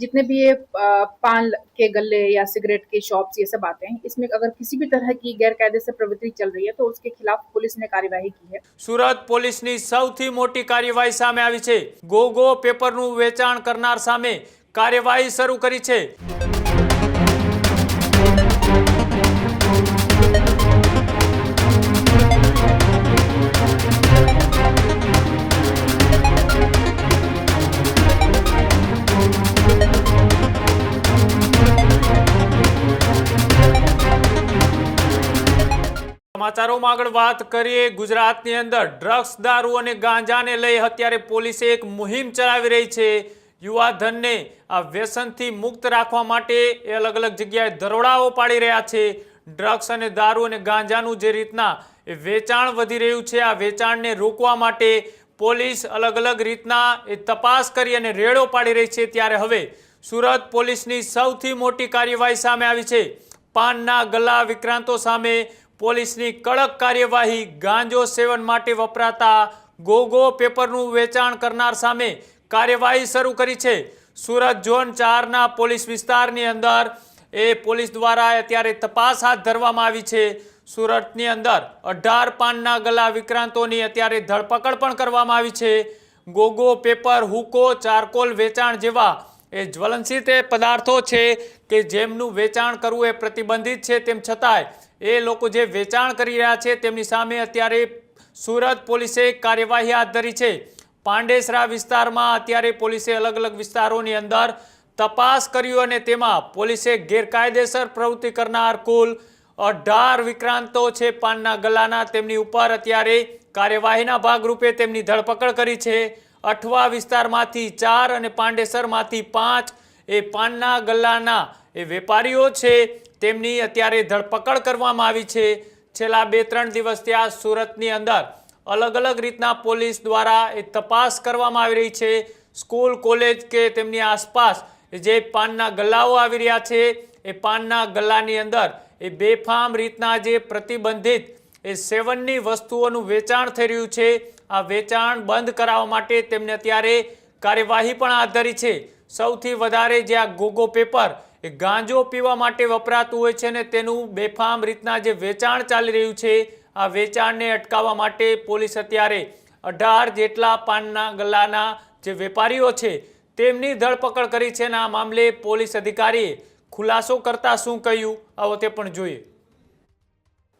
जितने भी ये पान के गल्ले या सिगरेट के शॉप्स ये सब आते हैं, इसमें अगर किसी भी तरह की गैरकायदे से प्रवृत्ति चल रही है तो उसके खिलाफ पुलिस ने कार्यवाही की है। સુરત પોલીસની સૌથી મોટી કાર્યવાહી સામે આવી છે। ગોગો પેપરનું વેચાણ કરનાર સામે કાર્યવાહી શરૂ કરી છે। સમાચારોમાં આગળ વાત કરીએ। ગુજરાતની અંદર ડ્રગ્સ, દારૂ અને ગાંજાને લઈ અત્યારે પોલીસે એક મુહિમ ચલાવી રહી છે। યુવાધનને આ વ્યસનથી મુક્ત રાખવા માટે એ અલગ અલગ જગ્યાએ દરોડાઓ પાડી રહ્યા છે। ડ્રગ્સ અને દારૂ અને ગાંજાનું જે રીતના એ વેચાણ વધી રહ્યું છે, આ વેચાણને રોકવા માટે પોલીસ અલગ અલગ રીતના એ તપાસ કરી અને રેડો પાડી રહી છે। ત્યારે હવે સુરત પોલીસની સૌથી મોટી કાર્યવાહી સામે આવી છે। પાનના ગલ્લા વિક્રાંતો સામે પોલીસની કડક કાર્યવાહી। ગાંજો સેવન માટે વપરાતા ગોગો પેપરનું વેચાણ કરનાર સામે કાર્યવાહી શરૂ કરી છે। સુરત ઝોન 4ના પોલીસ વિસ્તારની અંદર એ પોલીસ દ્વારા અત્યારે તપાસ હાથ ધરવામાં આવી છે। સુરતની અંદર 18 પાનના ગલ્લા વિક્રાંતોની અત્યારે ધરપકડ પણ કરવામાં આવી છે। ગોગો પેપર, હુકો, ચારકોલ વેચાણ જેવા એ જ્વલનશીલ પદાર્થો છે કે જેમનું વેચાણ કરવું એ પ્રતિબંધિત છે, તેમ છતાંય એ લોકો જે વેચાણ કરી રહ્યા છે તેમની સામે અત્યારે સુરત પોલીસે કાર્યવાહી હાથ ધરી છે। પાંડેસરા વિસ્તારમાં અત્યારે પોલીસે અલગ અલગ વિસ્તારોની અંદર તપાસ કર્યું અને તેમાં પોલીસે ગેરકાયદેસર પ્રવૃત્તિ કરનાર કુલ 18 વિક્રાંતો છે પાનના ગલ્લાના, તેમની ઉપર અત્યારે કાર્યવાહીના ભાગરૂપે તેમની ધરપકડ કરી છે। અઠવા વિસ્તારમાંથી 4 અને પાંડેસરમાંથી 5 એ પાનના ગલ્લાના એ વેપારીઓ છે, તેમની અત્યારે ધરપકડ કરવામાં આવી છે। છેલ્લા 2-3 દિવસથી આ સુરતની અંદર અલગ અલગ રીતના પોલીસ દ્વારા એ તપાસ કરવામાં આવી રહી છે। સ્કૂલ, કોલેજ કે તેમની આસપાસ જે પાનના ગલ્લાઓ આવી રહ્યા છે એ પાનના ગલ્લાની અંદર એ બેફામ રીતના જે પ્રતિબંધિત એ સેવનની વસ્તુઓનું વેચાણ થઈ રહ્યું છે, આ વેચાણ બંધ કરાવવા માટે તેમને અત્યારે કાર્યવાહી પણ હાથ ધરી છે। સૌથી વધારે જે આ ગોગો પેપર એ ગાંજો પીવા માટે વપરાતું હોય છે ને તેનું બેફામ રીતના જે વેચાણ ચાલી રહ્યું છે, આ વેચાણને અટકાવવા માટે પોલીસ અત્યારે 18 જેટલા પાનના ગલ્લાના જે વેપારીઓ છે તેમની ધરપકડ કરી છે। અને આ મામલે પોલીસ અધિકારીએ ખુલાસો કરતા શું કહ્યું આવો તે પણ જોઈએ।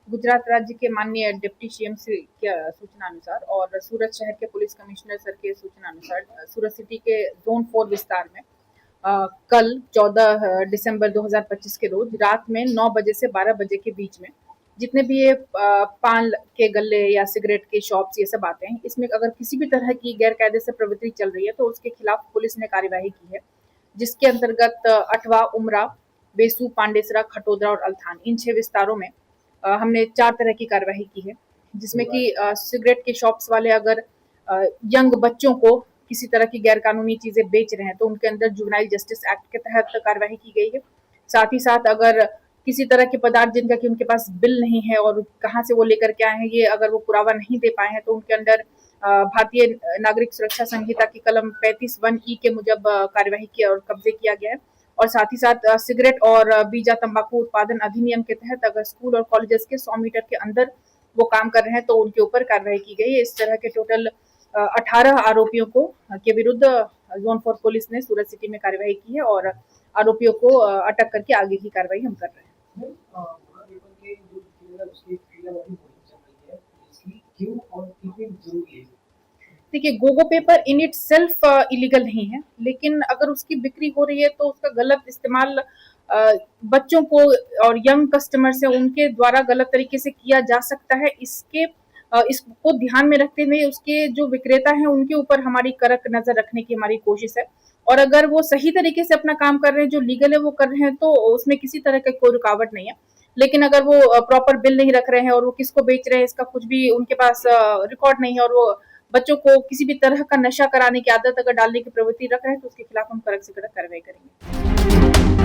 गुजरात राज्य के माननीय डिप्टी सीएम के सूचना अनुसार और सूरत शहर के पुलिस कमिश्नर सर के सूचना अनुसार सूरत सिटी के जोन 4 विस्तार में कल 14 दिसंबर 2025 के रोज रात में 9 बजे से 12 बजे के बीच में जितने भी ये पान के गल्ले या सिगरेट के शॉप्स ये सब आते हैं, इसमें अगर किसी भी तरह की गैरकायदे से प्रवृत्ति चल रही है तो उसके खिलाफ पुलिस ने कार्यवाही की है, जिसके अंतर्गत अठवा, उमरा, बेसू, पांडेसरा, खटोदरा और अल्थान, इन 6 विस्तारों में हमने 4 तरह की कार्यवाही की है। जिसमें कि सिगरेट के शॉप्स वाले अगर यंग बच्चों को किसी तरह की गैर कानूनी चीजें बेच रहे हैं तो उनके अंदर जुवेनाइल जस्टिस एक्ट के तहत कार्यवाही की गई है। साथ ही साथ अगर किसी तरह के पदार्थ जिनका कि उनके पास बिल नहीं है और कहाँ से वो लेकर के आए हैं ये अगर वो पुरावा नहीं दे पाए हैं तो उनके अंदर भारतीय नागरिक सुरक्षा संहिता की कलम 35(1)E के मुजब कार्यवाही की और कब्जे किया गया है। और साथ ही साथ सिगरेट और बीजा तंबाकू उत्पादन अधिनियम के तहत अगर स्कूल और कॉलेजेस के 100 मीटर के अंदर वो काम कर रहे हैं तो उनके ऊपर कार्रवाई की गई है। इस तरह के टोटल 18 आरोपियों को के विरुद्ध जोन 4 पुलिस ने सूरत सिटी में कार्यवाही की है और आरोपियों को अटक करके आगे की कार्रवाई हम कर रहे हैं। देखिए, Gogo paper in it self illegal नहीं है, लेकिन अगर उसकी बिक्री हो रही है तो उसका गलत इस्तेमाल बच्चों को और यंग कस्टमर्स है उनके द्वारा गलत तरीके से किया जा सकता है। इसको ध्यान में रखते हुए उसके जो विक्रेता हैं उनके ऊपर हमारी कड़क नजर रखने की हमारी कोशिश है और अगर वो सही तरीके से अपना काम कर रहे हैं, जो लीगल है वो कर रहे हैं तो उसमें किसी तरह का कोई रुकावट नहीं है। लेकिन अगर वो प्रॉपर बिल नहीं रख रहे हैं और वो किसको बेच रहे हैं इसका कुछ भी उनके पास रिकॉर्ड नहीं है और वो बच्चों को किसी भी तरह का नशा कराने की आदत अगर डालने की प्रवृत्ति रख रहे हैं तो उसके खिलाफ हम कड़क से कड़क कार्रवाई करेंगे।